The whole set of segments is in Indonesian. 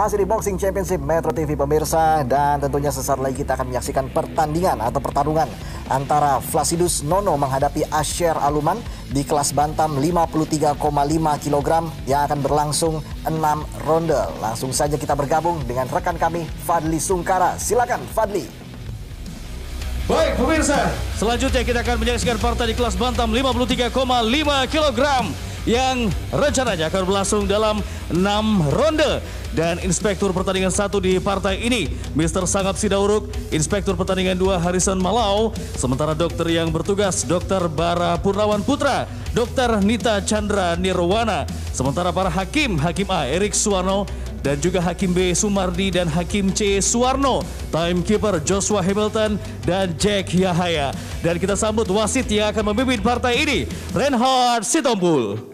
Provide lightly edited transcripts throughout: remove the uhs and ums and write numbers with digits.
Masih di Boxing Championship Metro TV pemirsa, dan tentunya sesaat lagi kita akan menyaksikan pertandingan atau pertarungan antara Flasidus Nono menghadapi Asher Aluman di kelas bantam 53,5 kg yang akan berlangsung 6 ronde. Langsung saja kita bergabung dengan rekan kami Fadli Sungkara. Silakan Fadli. Baik pemirsa, selanjutnya kita akan menyaksikan partai di kelas bantam 53,5 kg yang rencananya akan berlangsung dalam 6 ronde. Dan inspektur pertandingan 1 di partai ini Mr. Sangap Sidauruk, inspektur pertandingan 2 Harrison Malau, sementara dokter yang bertugas Dr. Bara Purnawan Putra, Dr. Nita Chandra Nirwana, sementara para hakim, Hakim A Erik Suwarno, dan juga Hakim B Sumardi dan Hakim C Suwarno, timekeeper Joshua Hamilton dan Jack Yahaya. Dan kita sambut wasit yang akan memimpin partai ini, Reinhard Sitompul.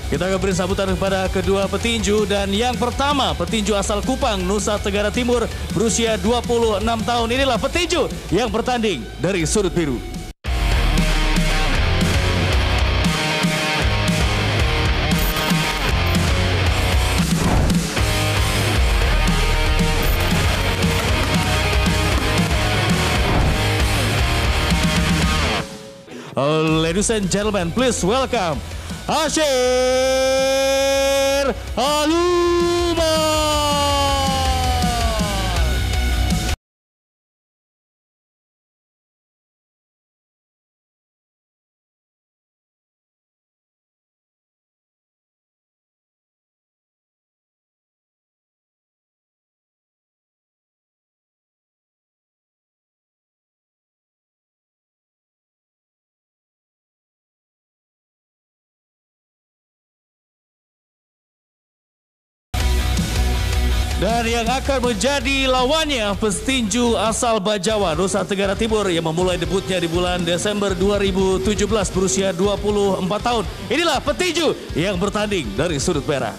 Kita akan beri sambutan kepada kedua petinju, dan yang pertama petinju asal Kupang, Nusa Tenggara Timur berusia 26 tahun. Inilah petinju yang bertanding dari sudut biru. Ladies and gentlemen, please welcome Asher Aluman. Dan yang akan menjadi lawannya petinju asal Bajawa, Nusa Tenggara Timur yang memulai debutnya di bulan Desember 2017 berusia 24 tahun. Inilah petinju yang bertanding dari sudut merah.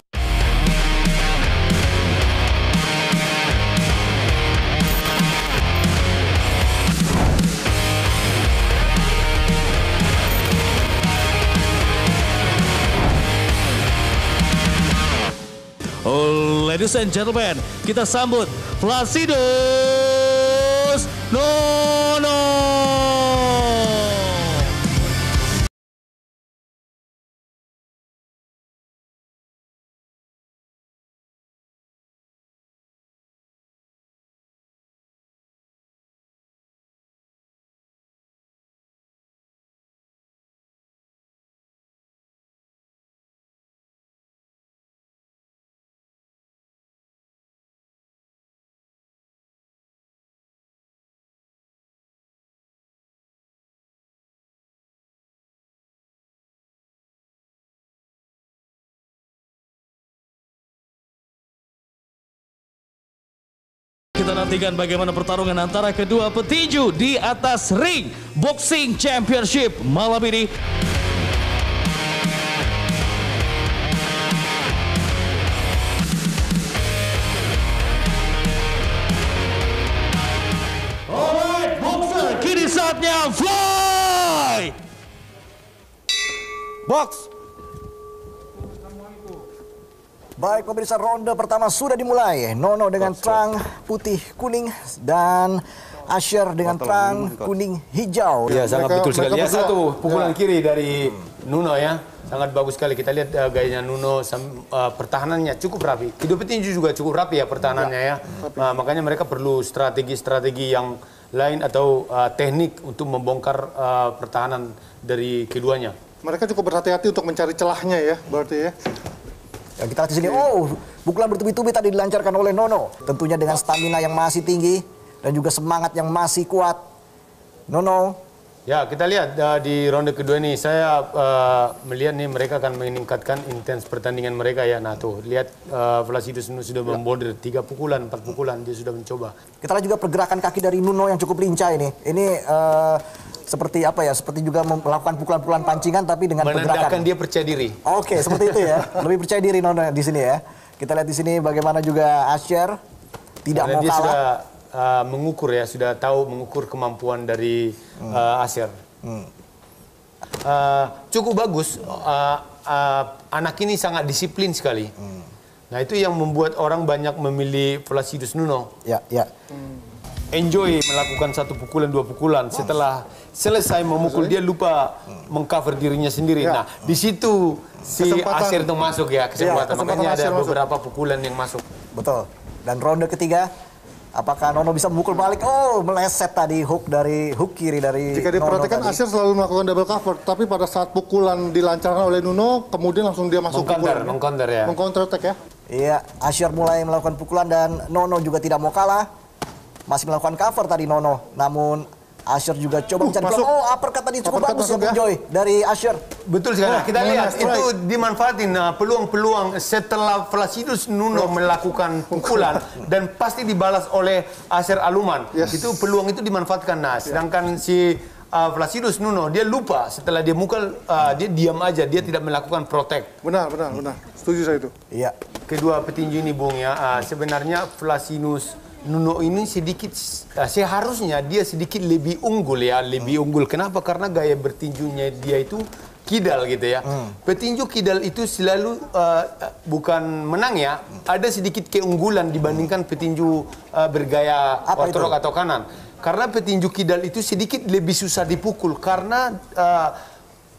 Ladies and gentlemen, kita sambut Flasidus Nono. Kita nantikan bagaimana pertarungan antara kedua petinju di atas ring Boxing Championship malam ini. Alright, boxer, kini saatnya fly! Box. Baik pemirsa, ronde pertama sudah dimulai. Nono dengan terang putih kuning dan Asher dengan terang kuning hijau. Ya, sangat betul sekali. Ya, satu pukulan kiri dari Nuno ya. Sangat bagus sekali. Kita lihat gayanya Nuno, pertahanannya cukup rapi. Kedua petinju juga cukup rapi ya pertahanannya ya. Nah, makanya mereka perlu strategi-strategi yang lain atau teknik untuk membongkar pertahanan dari keduanya. Mereka cukup berhati-hati untuk mencari celahnya ya, berarti ya. Ya, kita lihat di sini, pukulan bertubi-tubi tadi dilancarkan oleh Nono. Tentunya dengan stamina yang masih tinggi dan juga semangat yang masih kuat. Nono. Ya, kita lihat di ronde kedua ini saya melihat nih mereka akan meningkatkan intens pertandingan mereka ya. Nah tuh, lihat Flasidus sudah memborder 3 pukulan, 4 pukulan dia sudah mencoba. Kita lihat juga pergerakan kaki dari Nuno yang cukup lincah ini. Ini seperti apa ya? Seperti juga melakukan pukulan-pukulan pancingan tapi dengan pergerakan. Menandakan dia percaya diri. Oke, seperti itu ya. Lebih percaya diri Nono di sini ya. Kita lihat di sini bagaimana juga Asher tidak mau kalah. Sudah mengukur ya, sudah tahu mengukur kemampuan dari Asher. cukup bagus. Anak ini sangat disiplin sekali. Nah itu yang membuat orang banyak memilih Placidus Nuno. Ya, ya. Enjoy melakukan 1 pukulan 2 pukulan. Setelah selesai memukul dia lupa mengcover dirinya sendiri. Ya. Nah di situ si Kesempatan. Asher itu masuk ya kesempatan. kesempatan Makanya ada Asher masuk. beberapa pukulan yang masuk. Betul. Dan ronde ketiga, apakah Nono bisa memukul balik? Oh, meleset tadi hook kiri dari Jika diperhatikan, Nono tadi. Asher selalu melakukan double cover, tapi pada saat pukulan dilancarkan oleh Nuno, kemudian langsung dia masuk Mengcounter ya. mengcounter attack ya. Iya, Asher mulai melakukan pukulan dan Nono juga tidak mau kalah. Masih melakukan cover tadi Nono. Namun Asher juga coba mencari masuk. peluang. Oh, uppercut tadi cukup Uppercut bagus ya, masuk Bung ya. Joy dari Asher. Betul sekali. Kita mengenai lihat strike. itu dimanfaatin peluang-peluang setelah Placidus Nuno melakukan pukulan dan pasti dibalas oleh Asher Aluman. Yes. Itu peluang itu dimanfaatkan. Nah, sedangkan si Placidus Nuno dia lupa setelah dia mukul dia diam aja, dia tidak melakukan protect. Benar. Setuju saya itu. Iya. Kedua petinju ini Bung ya, sebenarnya Placidus Nuno ini sedikit seharusnya dia sedikit lebih unggul ya, lebih unggul. Kenapa? Karena gaya bertinjunya dia itu kidal gitu ya. Petinju kidal itu selalu bukan menang ya, ada sedikit keunggulan dibandingkan petinju bergaya Apa itu? ortodok atau kanan. Karena petinju kidal itu sedikit lebih susah dipukul karena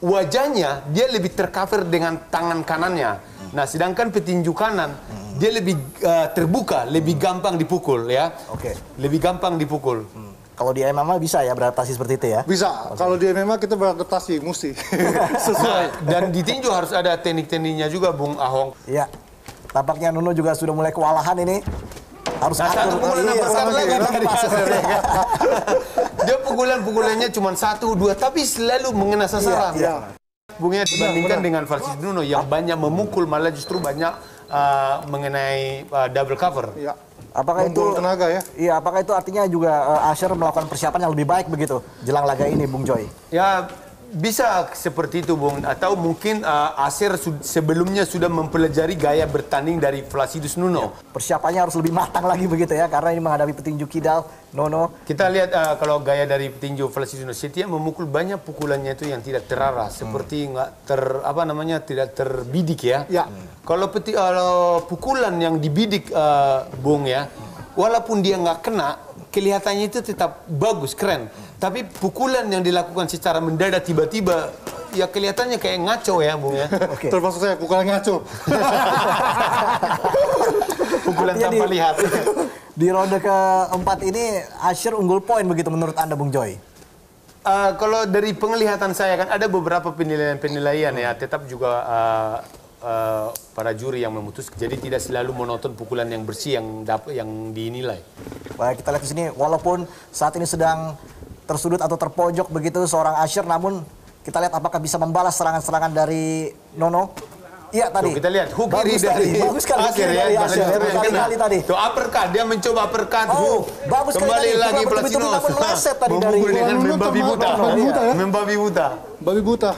wajahnya dia lebih tercover dengan tangan kanannya. Nah, sedangkan petinju kanan dia lebih terbuka, lebih gampang dipukul ya. Oke. Lebih gampang dipukul. Kalau di MMA bisa ya beradaptasi seperti itu ya. Bisa. Kalau di MMA kita beradaptasi, mesti. Nah, dan di tinju harus ada teknik-tekniknya juga, Bung Ahong. Iya. Tampaknya Nuno juga sudah mulai kewalahan ini. Harus Nah, satu pukulan Iya, uppercut sama lagi dia. dari Asher, ya kan? Dia pukulannya cuma 1, 2, tapi selalu mengenai sasaran. Iya. Bungnya dibandingkan dengan Placidus Nuno yang banyak memukul, malah justru banyak mengenai double cover. Ya. Apakah itu Membuang tenaga ya? Iya, apakah itu artinya juga Asher melakukan persiapan yang lebih baik begitu jelang laga ini, Bung Joy? Ya bisa seperti itu, Bung. Atau mungkin Asher sebelumnya sudah mempelajari gaya bertanding dari Placidus Nuno. Persiapannya harus lebih matang lagi begitu ya, karena ini menghadapi petinju kidal Nono. Kita lihat kalau gaya dari petinju Placidus Nuno, setiap memukul banyak pukulannya itu yang tidak terarah, seperti nggak tidak terbidik ya. Ya. Kalau pukulan yang dibidik, Bung ya, walaupun dia nggak kena, kelihatannya itu tetap bagus, keren. Tapi pukulan yang dilakukan secara mendadak tiba-tiba, ya kelihatannya kayak ngaco ya, Bung ya. Oke. Termasuk saya, pukulan ngaco. Pukulan Artinya tanpa lihat. Di ronde keempat ini Asher unggul poin begitu menurut Anda, Bung Joy? Kalau dari penglihatan saya kan ada beberapa penilaian ya, tetap juga para juri yang memutus. Jadi tidak selalu monoton pukulan yang bersih yang dinilai. Baik, kita lihat di sini walaupun saat ini sedang tersudut atau terpojok begitu seorang Asher, namun kita lihat apakah bisa membalas serangan-serangan dari Nono. Iya tadi. Tuh, kita lihat hook kiri dari bagus sekali Asher dari ya, Asher. justru yang kena. Berkali-kali tadi. Tuh uppercut, dia mencoba uppercut Oh, hook. bagus sekali Kembali tadi. lagi Pukulan bertubi-tubi Placidus. namun meleset tadi dari Memukul dengan Nuno membabi buta. membabi buta ya. Membabi buta. Babi buta.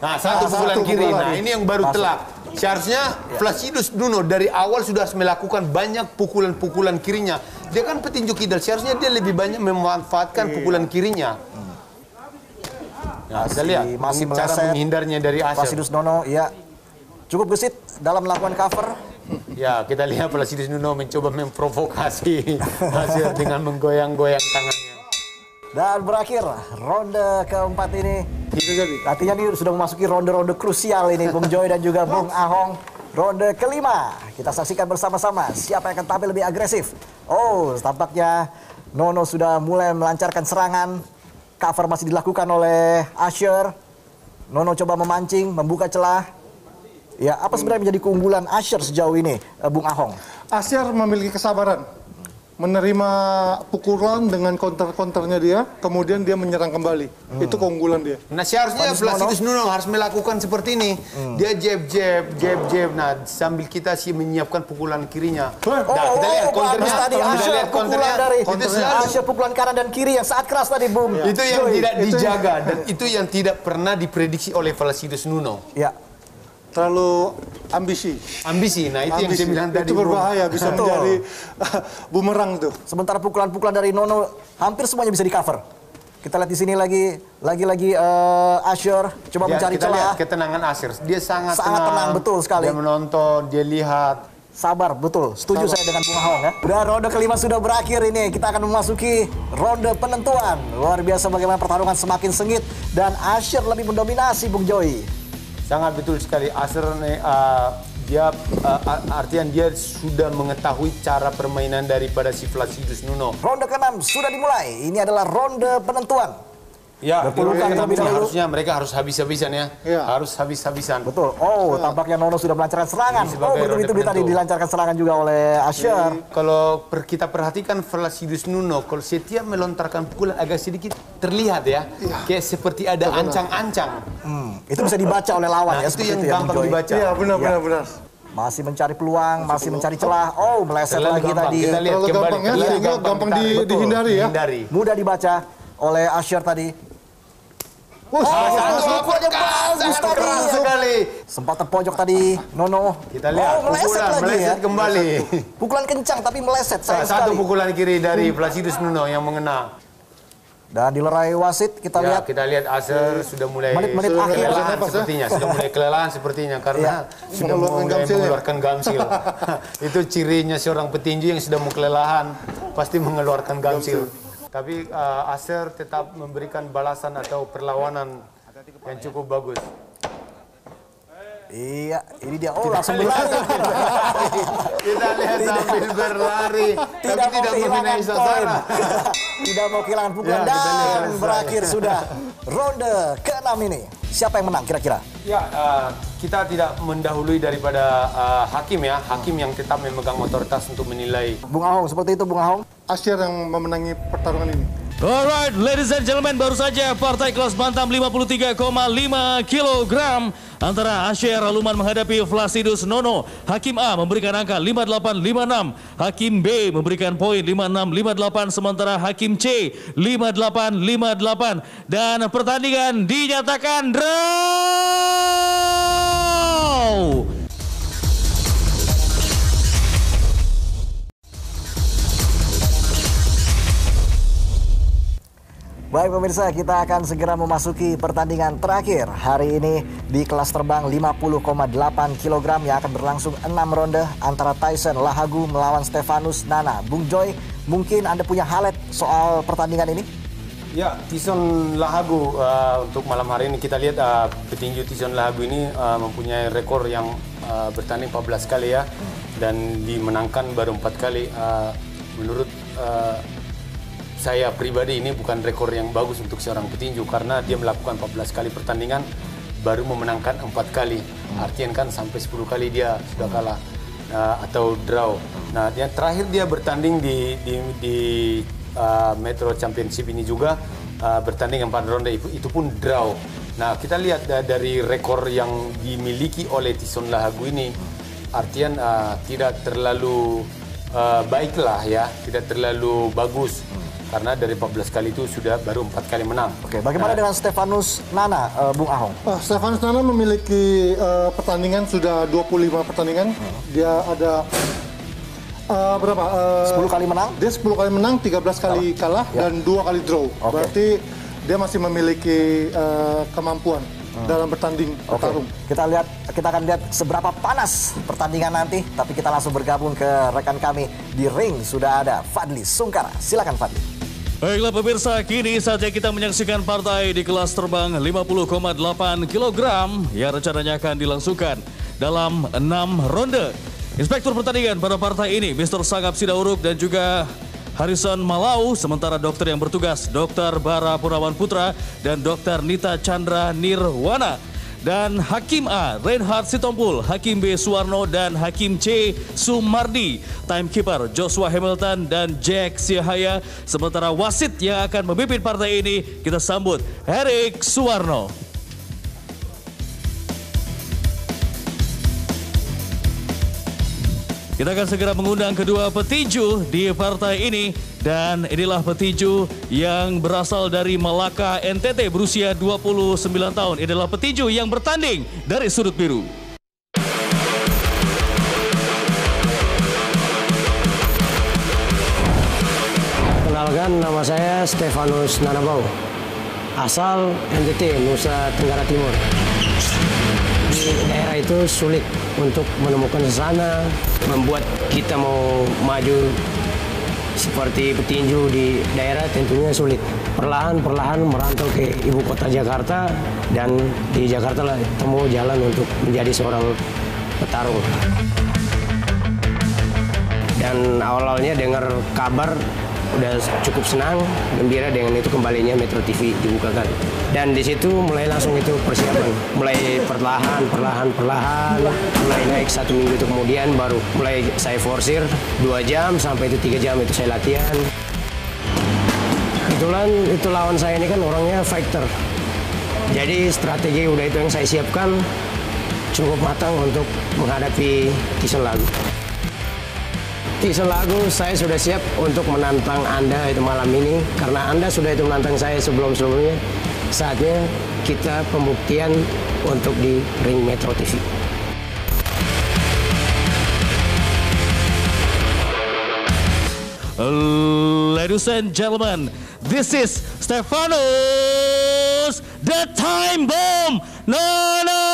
Nah, satu pukulan satu kiri. pukulan. Nah, ini yang baru telak. Seharusnya Placidus Nuno dari awal sudah melakukan banyak pukulan-pukulan kirinya. Dia kan petinju kidal, seharusnya dia lebih banyak memanfaatkan pukulan kirinya. Nah, kita lihat masih cara meleset. menghindarnya dari Asher. Placidus Nono, ya cukup gesit dalam melakukan cover. Ya, kita lihat Placidus Nuno mencoba memprovokasi Asher dengan menggoyang-goyang tangannya. Dan berakhir ronde keempat ini. Itu jadi. Artinya ini sudah memasuki ronde-ronde krusial ini, Bung Joy dan juga Bung Ahong. Ronde kelima, kita saksikan bersama-sama siapa yang akan tampil lebih agresif. Oh, tampaknya Nono sudah mulai melancarkan serangan. Cover masih dilakukan oleh Asher. Nono coba memancing, membuka celah. Ya, apa sebenarnya menjadi keunggulan Asher sejauh ini, Bung Ahong? Asher memiliki kesabaran. Menerima pukulan dengan counter-counternya dia, kemudian dia menyerang kembali. Itu keunggulan dia. Nah, seharusnya Placidus Nuno harus melakukan seperti ini. Dia jab. Nah, sambil kita menyiapkan pukulan kirinya. Nah, kita lihat counternya. Tadi Kita Asher lihat pukulan counternya. dari Itu selalu Asher pukulan kanan dan kiri yang sangat keras tadi, Bung. itu yang Joy. tidak dijaga dan itu yang tidak pernah diprediksi oleh Placidus Nuno. Ya, Terlalu ambisi. Ambisi. Nah, itu yang saya bilang tadi. Itu berbahaya, bisa Betul. menjadi bumerang tuh. sementara pukulan-pukulan dari Nono hampir semuanya bisa di cover. Kita lihat di sini lagi Asher coba mencari kita lihat celah. ketenangan Asher. Dia sangat tenang, betul sekali. Dia menonton, dia lihat. Sabar, betul. Setuju saya dengan Bung Ahong ya. Dan ronde kelima sudah berakhir ini. Kita akan memasuki ronde penentuan. Luar biasa bagaimana pertarungan semakin sengit dan Asher lebih mendominasi, Bung Joy. Sangat betul sekali. Asher artian dia sudah mengetahui cara permainan daripada si Flacidus Nuno. Ronde ke-6 sudah dimulai. Ini adalah ronde penentuan. Ya, Berpelukan terlebih dahulu. harusnya mereka harus habis-habisan ya. Harus habis-habisan. Betul. Oh, tampaknya Nono sudah melancarkan serangan. Oh, betul-betul tadi dilancarkan serangan juga oleh Asher. Kalau kita perhatikan Flacidus Nuno, kalau setiap melontarkan pukulan agak sedikit terlihat ya, kayak seperti ada ancang-ancang. Itu bisa dibaca oleh lawan Nah, ya. itu seperti yang ya, Bung gampang Joy. dibaca. Iya, benar. Masih mencari peluang, masih mencari celah. Oh, meleset Terlalu lagi gampang. tadi. Kita lihat Terlalu kembali. gampang ya, Terlalu sehingga gampang dihindari ya. Mudah dibaca oleh Asher tadi. Pukulannya bagus tadi. Keras sekali. Sempat terpojok tadi Nono. Kita lihat meleset lagi meleset ya. kembali. Pukulan kencang tapi meleset sayang Satu sekali. pukulan kiri dari Flacidus Nuno yang mengena. Dan dilerai wasit kita lihat Kita lihat Asher sudah mulai Menit-menit akhir. kelelahan sepertinya, sudah mulai kelelahan sepertinya karena sudah mengeluarkan gamsil. Itu cirinya seorang petinju yang sudah mau kelelahan, pasti mengeluarkan gamsil. Tapi Asher tetap memberikan balasan atau perlawanan yang cukup bagus. Iya, ini dia. Oh, langsung berlari. Kita lihat sambil berlari, Tidak tapi mau tidak kehilangan mempunyai poin. sasaran. Tidak mau kehilangan pukulan Ya, kita lihat dan selesai. berakhir sudah ronde ke-6 ini. Siapa yang menang kira-kira? Ya, kita tidak mendahului daripada hakim ya. Hakim yang tetap memegang otoritas untuk menilai. Bung Ahong, seperti itu Bung Ahong. Asher yang memenangi pertarungan ini. Alright, ladies and gentlemen, baru saja partai kelas bantam 53,5 kg antara Asher Aluman menghadapi Flacidus Nono. Hakim A memberikan angka 5856, Hakim B memberikan poin 5658, sementara Hakim C 5858 dan pertandingan dinyatakan draw. Baik pemirsa, kita akan segera memasuki pertandingan terakhir hari ini di kelas terbang 50,8 kg yang akan berlangsung 6 ronde antara Tyson Lahagu melawan Stefanus Nana. Bung Joy, mungkin Anda punya highlight soal pertandingan ini? Ya, Tyson Lahagu untuk malam hari ini kita lihat petinju Tyson Lahagu ini mempunyai rekor yang bertanding 14 kali ya dan dimenangkan baru 4 kali. Menurut saya pribadi ini bukan rekor yang bagus untuk seorang petinju karena dia melakukan 14 kali pertandingan baru memenangkan 4 kali. Artinya kan sampai 10 kali dia sudah kalah atau draw. Nah, yang terakhir dia bertanding di Metro Championship ini juga bertanding 4 ronde itu pun draw. Nah, kita lihat dari rekor yang dimiliki oleh Tyson Lahagu ini artinya tidak terlalu baiklah ya, tidak terlalu bagus. Karena dari 14 kali itu sudah baru 4 kali menang. Oke, bagaimana dengan Stefanus Nana, Bung Ahong? Stefanus Nana memiliki pertandingan sudah 25 pertandingan. Dia ada berapa? 10 kali menang? Dia 10 kali menang, 13 kali kalah dan 2 kali draw. Berarti dia masih memiliki kemampuan dalam bertarung. Kita akan lihat seberapa panas pertandingan nanti. Tapi kita langsung bergabung ke rekan kami di ring. Sudah ada Fadli Sungkara. Silakan Fadli. Baiklah pemirsa, kini saatnya kita menyaksikan partai di kelas terbang 50,8 kg yang rencananya akan dilangsungkan dalam 6 ronde. Inspektur pertandingan pada partai ini, Mr. Sangap Sidauruk dan juga Harrison Malau, sementara dokter yang bertugas, Dr. Bara Purnawan Putra dan Dr. Nita Chandra Nirwana. Dan Hakim A, Reinhard Sitompul, Hakim B, Suwarno, dan Hakim C, Sumardi. Timekeeper, Joshua Hamilton dan Jack Siahaya. Sementara wasit yang akan memimpin partai ini, kita sambut Erik Suwarno. Kita akan segera mengundang kedua petinju di partai ini. Dan inilah petinju yang berasal dari Malaka, NTT, berusia 29 tahun. Ini adalah petinju yang bertanding dari sudut biru. Kenalkan Perkenalkan, nama saya Stefanus Nanabau, asal NTT, Nusa Tenggara Timur. Di daerah itu sulit untuk menemukan sesana, membuat kita mau maju seperti petinju di daerah tentunya sulit. Perlahan-perlahan merantau ke ibu kota Jakarta, dan di Jakarta lah temu jalan untuk menjadi seorang petarung. Dan awal-awalnya dengar kabar udah cukup senang, gembira dengan itu kembalinya Metro TV dibukakan. Dan di situ mulai langsung itu persiapan, mulai perlahan, mulai naik 1 minggu itu kemudian baru mulai saya forsir 2 jam sampai itu 3 jam itu saya latihan. Kebetulan itu lawan saya ini kan orangnya fighter, jadi strategi udah itu yang saya siapkan cukup matang untuk menghadapi Tyson Lagu. Tyson Lagu, saya sudah siap untuk menantang Anda itu malam ini, karena Anda sudah itu menantang saya sebelum-sebelumnya. Saatnya kita pembuktian untuk di ring Metro TV. Ladies and gentlemen, this is Stefanus the Time Bomb Nono.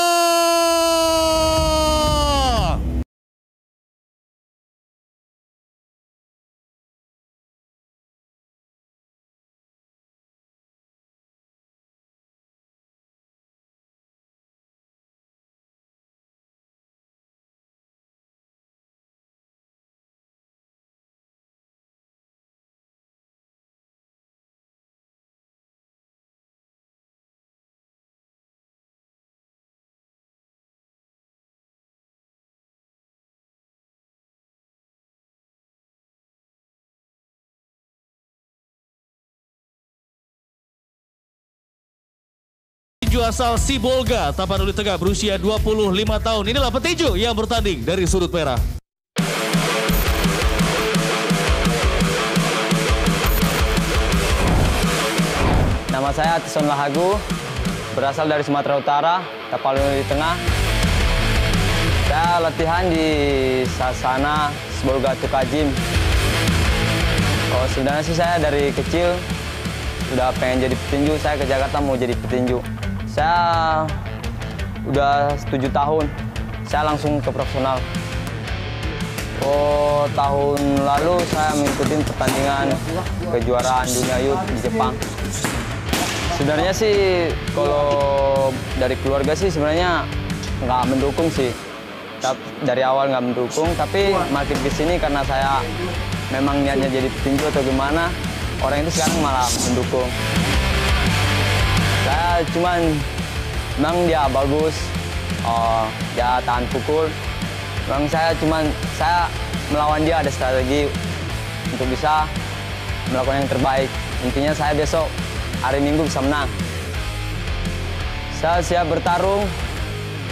Petinju asal Sibolga, Tapanuli Tengah, berusia 25 tahun. Inilah petinju yang bertanding dari sudut merah. Nama saya Tyson Lahagu, berasal dari Sumatera Utara, Tapanuli Tengah. Saya latihan di Sasana Sibolga Tukajim. Oh, sebenarnya sih saya dari kecil udah pengen jadi petinju. Saya ke Jakarta mau jadi petinju. Saya udah 7 tahun, saya langsung ke profesional. Oh, tahun lalu saya mengikuti pertandingan kejuaraan dunia youth di Jepang. Sebenarnya sih kalau dari keluarga sih sebenarnya nggak mendukung sih. Dari awal nggak mendukung, tapi makin ke sini karena saya memang niatnya jadi petinju atau gimana, orang itu sekarang malah mendukung. Saya cuman memang dia bagus, dia tahan pukul. Memang saya melawan dia ada strategi untuk bisa melakukan yang terbaik. Intinya saya besok hari Minggu bisa menang. Saya siap bertarung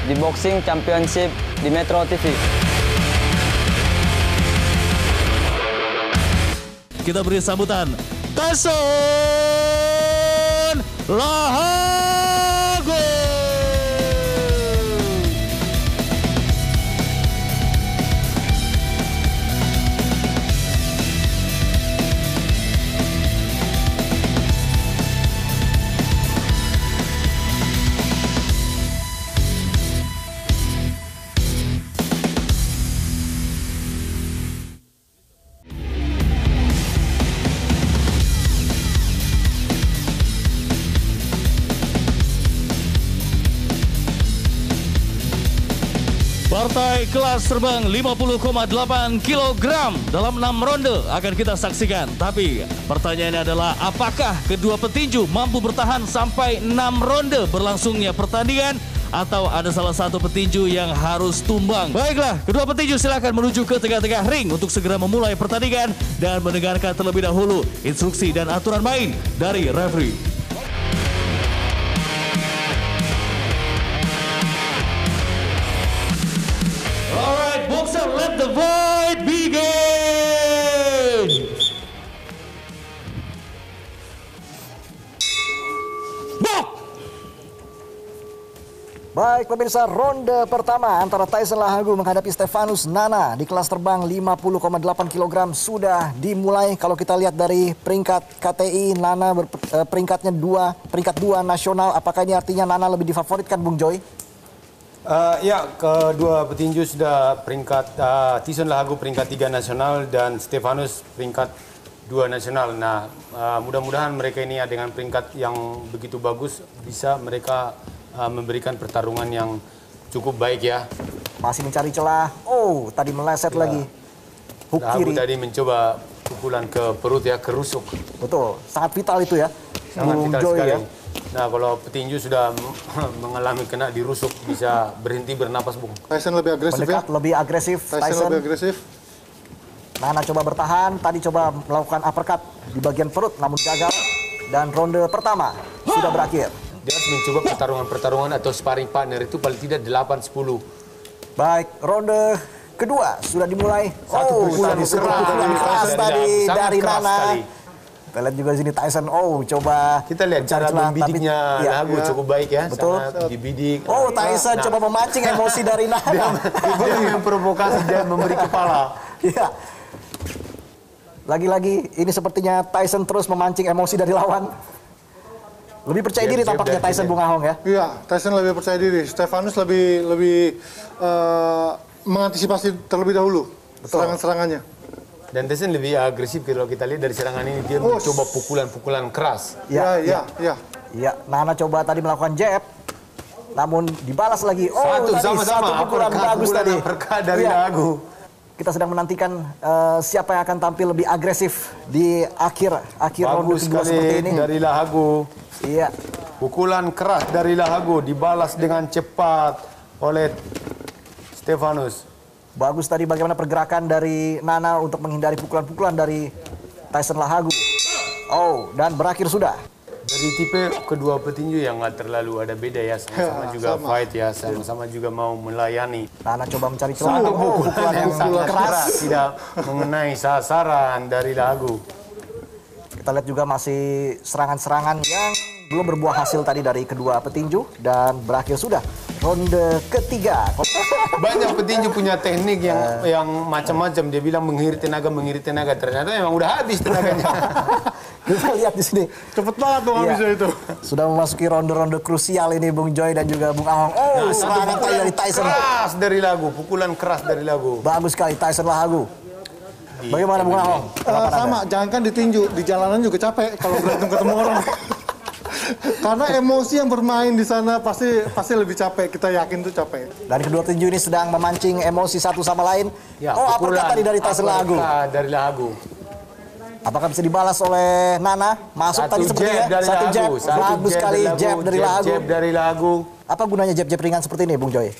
di Boxing Championship di Metro TV. Kita beri sambutan Tyson Lahagu. Partai kelas terbang 50,8 kg dalam 6 ronde akan kita saksikan. Tapi pertanyaannya adalah apakah kedua petinju mampu bertahan sampai 6 ronde berlangsungnya pertandingan, atau ada salah satu petinju yang harus tumbang? Baiklah, kedua petinju silakan menuju ke tengah-tengah ring untuk segera memulai pertandingan dan mendengarkan terlebih dahulu instruksi dan aturan main dari referee. Alright, boxer, let the fight begin! Box! Baik pemirsa, ronde pertama antara Tyson Lahagu menghadapi Stefanus Nana di kelas terbang 50,8 kg sudah dimulai. Kalau kita lihat dari peringkat KTI, Nana peringkat 2 nasional. Apakah ini artinya Nana lebih difavoritkan, Bung Joy? Ya, kedua petinju sudah peringkat, Tyson Lahagu peringkat 3 nasional dan Stefanus peringkat 2 nasional. Nah, mudah-mudahan mereka ini dengan peringkat yang begitu bagus bisa mereka memberikan pertarungan yang cukup baik ya. Masih mencari celah. Oh, tadi meleset lagi. Hook Lahagu kiri. tadi mencoba pukulan ke perut ya, ke rusuk. Betul, sangat vital itu ya. Sangat Bung vital Joy sekali. ya. Nah, kalau petinju sudah mengalami kena di rusuk, bisa berhenti bernapas, Bung. Tyson lebih agresif Mendekat, ya. lebih agresif. Tyson lebih agresif. Nana coba bertahan, tadi coba melakukan uppercut di bagian perut, namun gagal. Dan ronde pertama sudah berakhir. Dia harus mencoba pertarungan atau sparring partner itu paling tidak 8-10. Baik, ronde kedua sudah dimulai. Satu pukulan keras tadi dari keras Nana. sekali. Kita lihat juga di sini Tyson. Oh, coba Kita lihat mencari cara celah, membidiknya tapi- iya. Lahagu cukup baik ya. Betul. Sangat dibidik. Oh, Tyson Nah, coba memancing emosi dari Nana. dia memprovokasi, dia memberi kepala. Iya. Lagi-lagi ini sepertinya Tyson terus memancing emosi dari lawan. Lebih percaya diri Jab-jab tampaknya dari Tyson, sini. Bung Ahong ya. Iya, Tyson lebih percaya diri. Stefanus lebih mengantisipasi terlebih dahulu serangan-serangannya. Dan Tyson lebih agresif kalau kita lihat dari serangan ini. Dia mencoba pukulan-pukulan keras. Iya. Iya, Nana coba tadi melakukan jab. Namun dibalas lagi. Oh, Satu tadi sama-sama. satu pukulan bagus tadi. Uppercut dari Iya. Lahagu. Kita sedang menantikan siapa yang akan tampil lebih agresif di akhir ronde Bagus kedua seperti sekali ini. dari Lahagu. Iya. Pukulan keras dari Lahagu dibalas dengan cepat oleh Stefanus. Bagus tadi bagaimana pergerakan dari Nana untuk menghindari pukulan-pukulan dari Tyson Lahagu. Oh, dan berakhir sudah. Dari tipe kedua petinju yang nggak terlalu ada beda ya, sama-sama juga fight ya, sama-sama juga mau melayani. Nana coba mencari celah. Satu Oh, pukulan yang sangat keras. keras tidak mengenai sasaran dari Lahagu. Kita lihat juga masih serangan-serangan yang belum berbuah hasil tadi dari kedua petinju dan berakhir sudah ronde ketiga. Banyak petinju punya teknik yang macam-macam. Dia bilang mengirit tenaga. Ternyata memang udah habis tenaganya. Kita lihat di sini. Cepet banget tuh Iya. habisnya itu. Sudah memasuki ronde-ronde krusial ini Bung Joy dan juga Bung Ahong. Oh, serangan tadi dari Tyson. Keras dari Lahagu, pukulan keras dari Lahagu. Bagus sekali Tyson Lahagu. Bagaimana Bung Ahong? Sama, jangankan ditinju, di jalanan juga capek kalau berantem ketemu orang. Karena emosi yang bermain di sana pasti lebih capek. Kita yakin tuh capek. Dari kedua tinju ini sedang memancing emosi satu sama lain. Oh, uppercut tadi dari Tyson Lahagu. Dari Lahagu. Apakah bisa dibalas oleh Nana? Masuk tadi sepertinya. Satu jab. Bagus sekali jab dari Lahagu. Jab dari Lahagu. Apa gunanya jab-jab ringan seperti ini, Bung Joy?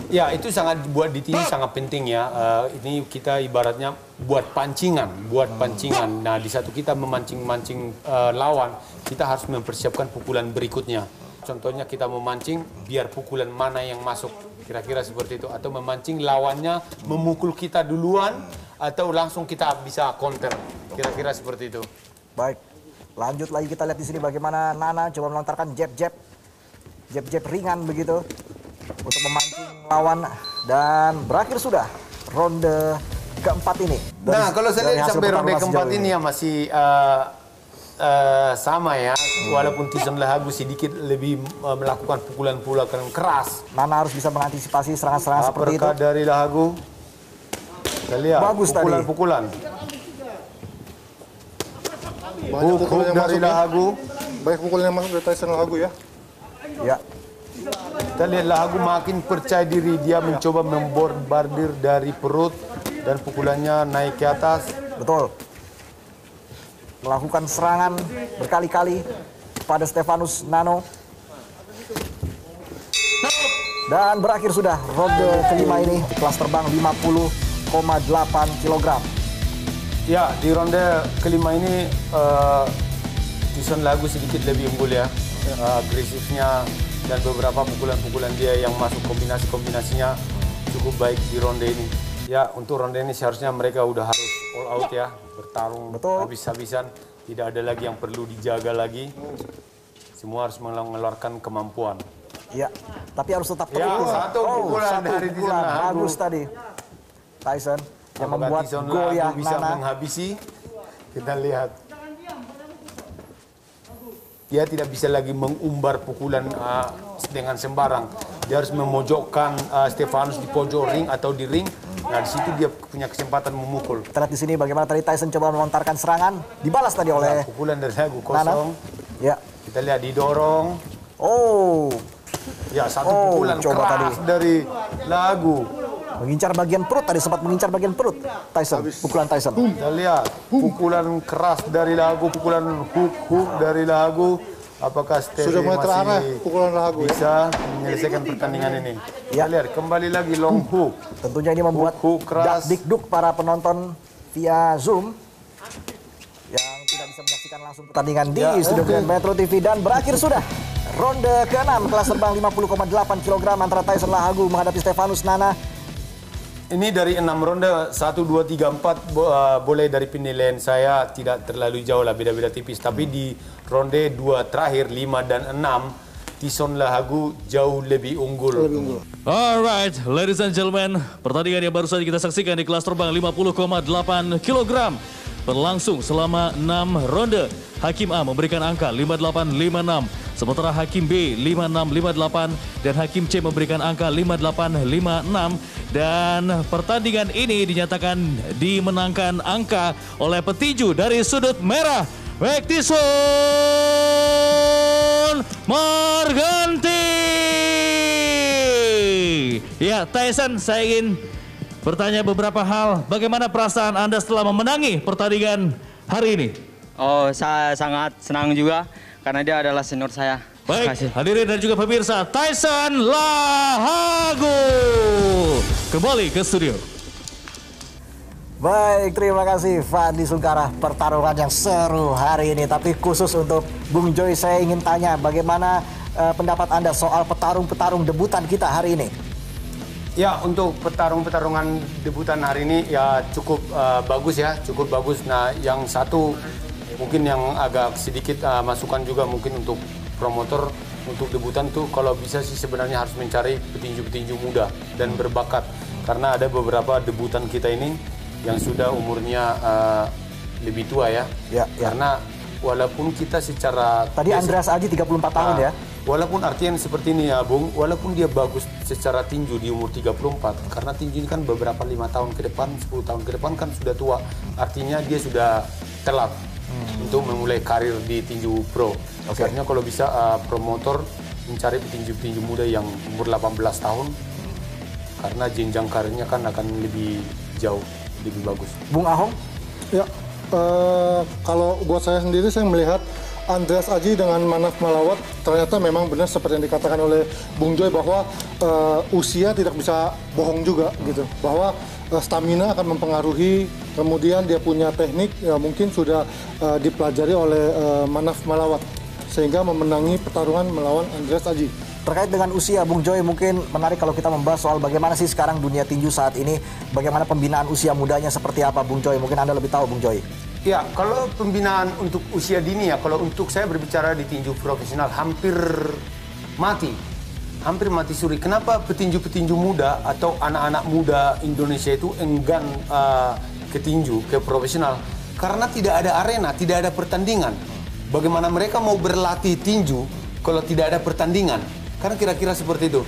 Ya, itu sangat buat di tinju sangat penting ya. Ini kita ibaratnya buat pancingan. Nah, di satu kita memancing-mancing lawan, kita harus mempersiapkan pukulan berikutnya. Contohnya kita memancing biar pukulan mana yang masuk. Kira-kira seperti itu. Atau memancing lawannya memukul kita duluan atau langsung kita bisa counter. Kira-kira seperti itu. Baik. Lanjut lagi kita lihat di sini bagaimana Nana coba melontarkan jab-jab. Jab-jab ringan begitu. Untuk memancing lawan dan berakhir sudah ronde keempat ini. Nah, kalau saya lihat sampai ronde keempat ini ya masih sama ya. Walaupun Tyson Lahagu sedikit lebih melakukan pukulan-pukulan keras. Nana harus bisa mengantisipasi serangan-serangan seperti itu. Uppercut dari Lahagu. Kita lihat Bagus tadi. pukulan-pukulan. Banyak pukul yang dari masuk ya. Lahagu. Banyak pukul yang masuk dari Tyson Lahagu ya. Ya. Kita lihat Lahagu makin percaya diri. Dia mencoba membombardir dari perut dan pukulannya naik ke atas. Betul. Melakukan serangan berkali-kali pada Stefanus Nano. Dan berakhir sudah ronde kelima ini di kelas terbang 50,8 kg. Ya, di ronde kelima ini Tyson Lahagu sedikit lebih unggul ya. Agresifnya dan beberapa pukulan-pukulan dia yang masuk kombinasinya cukup baik di ronde ini. Ya, untuk ronde ini seharusnya mereka udah harus all out ya, bertarung habis-habisan. Tidak ada lagi yang perlu dijaga lagi. Semua harus mengeluarkan kemampuan. Ya, tapi harus tetap Ya, terukur. satu pukulan dari Tyson Lahagu. Bagus tadi. Tyson yang Apakah membuat Tyson goyah Lahagu bisa Nana. menghabisi? Kita lihat. Dia tidak bisa lagi mengumbar pukulan dengan sembarang. Dia harus memojokkan Stefanus di pojok ring atau di ring. Nah, di situ dia punya kesempatan memukul. Kita lihat di sini bagaimana tadi Tyson coba melontarkan serangan, dibalas tadi oleh Pukulan dari Lahagu Nana. kosong. Ya. Kita lihat didorong. Oh, Ya, satu pukulan coba keras tadi. dari Lahagu. mengincar bagian perut tadi, sempat mengincar bagian perut Tyson, pukulan Tyson. Kita lihat pukulan keras dari Lahagu, pukulan hook dari Lahagu. Apakah Stevie Sudah mulai terarah masih pukulan Lahagu ya? bisa menyelesaikan pertandingan ini? Ya. Kita lihat kembali lagi long hook. Tentunya ini membuat Hook keras. dak-dikduk para penonton via Zoom yang tidak bisa menyaksikan langsung pertandingan di Studio Grand Metro TV. Dan berakhir sudah ronde ke-6 kelas terbang 50,8 kg antara Tyson Lahagu menghadapi Stefanus Nana. Ini dari 6 ronde, 1, 2, 3, 4 boleh dari penilaian saya tidak terlalu jauh lah, beda-beda tipis. Tapi di ronde 2 terakhir, 5 dan 6, Tyson Lahagu jauh lebih unggul. Alright, ladies and gentlemen, pertandingan yang baru saja kita saksikan di kelas terbang 50,8 kg berlangsung selama 6 ronde. Hakim A memberikan angka 5856, sementara Hakim B 5658 dan Hakim C memberikan angka 5856. Dan pertandingan ini dinyatakan dimenangkan angka oleh petinju dari sudut merah, Tyson Morganti. Ya, Tyson, saya ingin bertanya beberapa hal. Bagaimana perasaan Anda setelah memenangi pertandingan hari ini? Oh, saya sangat senang juga karena dia adalah senior saya. Terima Baik, kasih. hadirin dan juga pemirsa, Tyson Lahagu kembali ke studio. Baik, terima kasih Fadli Sungkara, pertarungan yang seru hari ini. Tapi khusus untuk Bung Joy, saya ingin tanya bagaimana pendapat Anda soal petarung-petarung debutan kita hari ini? Ya, untuk pertarungan debutan hari ini ya cukup bagus ya, cukup bagus. Nah, yang satu mungkin yang agak sedikit masukan juga mungkin untuk promotor untuk debutan tuh kalau bisa sih sebenarnya harus mencari petinju-petinju muda dan berbakat. Karena ada beberapa debutan kita ini yang sudah umurnya lebih tua ya. Ya. Karena walaupun kita secara... Tadi Andreas Aji 34 tahun ya. Walaupun artian seperti ini ya Bung, walaupun dia bagus secara tinju di umur 34, karena tinju ini kan beberapa 5 tahun ke depan, 10 tahun ke depan kan sudah tua. Artinya dia sudah telat untuk memulai karir di tinju pro. Artinya kalau bisa promotor mencari petinju-petinju muda yang umur 18 tahun, karena jenjang karirnya kan akan lebih jauh, lebih bagus. Bung Ahong? Ya, kalau buat saya sendiri, saya melihat Andreas Aji dengan Manaf Malawat ternyata memang benar seperti yang dikatakan oleh Bung Joy bahwa usia tidak bisa bohong juga gitu. Bahwa stamina akan mempengaruhi, kemudian dia punya teknik ya mungkin sudah dipelajari oleh Manaf Malawat sehingga memenangi pertarungan melawan Andreas Aji. Terkait dengan usia, Bung Joy, mungkin menarik kalau kita membahas soal bagaimana sih sekarang dunia tinju saat ini, bagaimana pembinaan usia mudanya seperti apa, Bung Joy? Mungkin Anda lebih tahu, Bung Joy. Ya, kalau pembinaan untuk usia dini ya, kalau untuk saya berbicara di tinju profesional hampir mati suri. Kenapa petinju-petinju muda atau anak-anak muda Indonesia itu enggan ke tinju, ke profesional? Karena tidak ada arena, tidak ada pertandingan. Bagaimana mereka mau berlatih tinju kalau tidak ada pertandingan? Karena kira-kira seperti itu.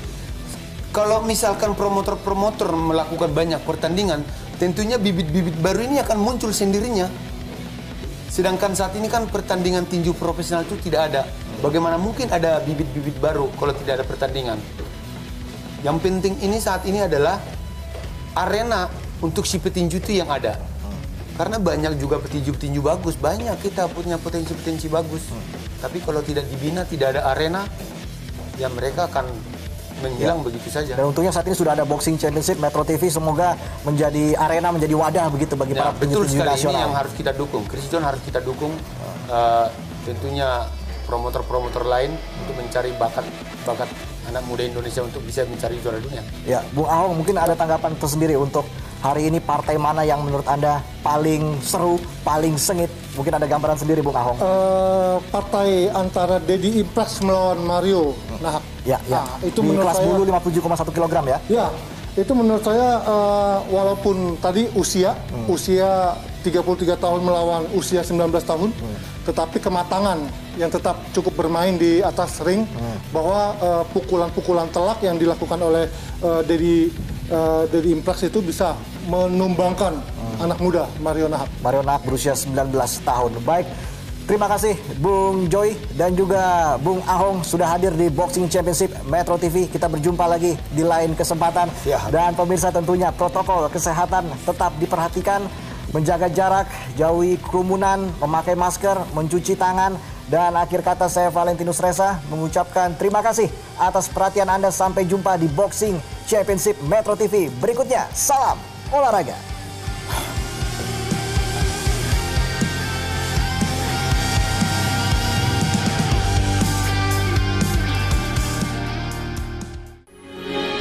Kalau misalkan promotor-promotor melakukan banyak pertandingan, tentunya bibit-bibit baru ini akan muncul sendirinya. Sedangkan saat ini kan pertandingan tinju profesional itu tidak ada. Bagaimana mungkin ada bibit-bibit baru kalau tidak ada pertandingan? Yang penting ini saat ini adalah arena untuk si petinju itu yang ada. Karena banyak juga petinju-petinju bagus, banyak kita punya potensi-potensi bagus. Tapi kalau tidak dibina, tidak ada arena, ya mereka akan menghilang begitu saja. Dan untungnya saat ini sudah ada Boxing Championship, Metro TV semoga menjadi arena, menjadi wadah begitu bagi para betul petinju sekali, nasional. ini yang harus kita dukung. Chris John harus kita dukung. Tentunya promotor-promotor lain untuk mencari bakat anak muda Indonesia untuk bisa mencari juara dunia. Ya, Bung Ahong, mungkin ada tanggapan tersendiri untuk hari ini partai mana yang menurut Anda paling seru, paling sengit? Mungkin ada gambaran sendiri, Bung Ahong. Partai antara Deddy Impres melawan Mario Nahak. Ya. Itu di menurut kelas saya, bulu 57,1 kg ya? Ya, itu menurut saya walaupun tadi usia 33 tahun melawan usia 19 tahun, tetapi kematangan yang tetap cukup bermain di atas ring, bahwa pukulan-pukulan telak yang dilakukan oleh Deddy Impres itu bisa menumbangkan anak muda Mario Nahak. Mario Nahak berusia 19 tahun. Baik, terima kasih Bung Joy dan juga Bung Ahong sudah hadir di Boxing Championship Metro TV. Kita berjumpa lagi di lain kesempatan. Dan pemirsa, tentunya protokol kesehatan tetap diperhatikan. Menjaga jarak, jauhi kerumunan, memakai masker, mencuci tangan. Dan akhir kata, saya Valentinus Reza mengucapkan terima kasih atas perhatian Anda. Sampai jumpa di Boxing Championship Metro TV berikutnya. Salam olahraga.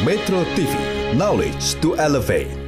Metro TV, knowledge to elevate.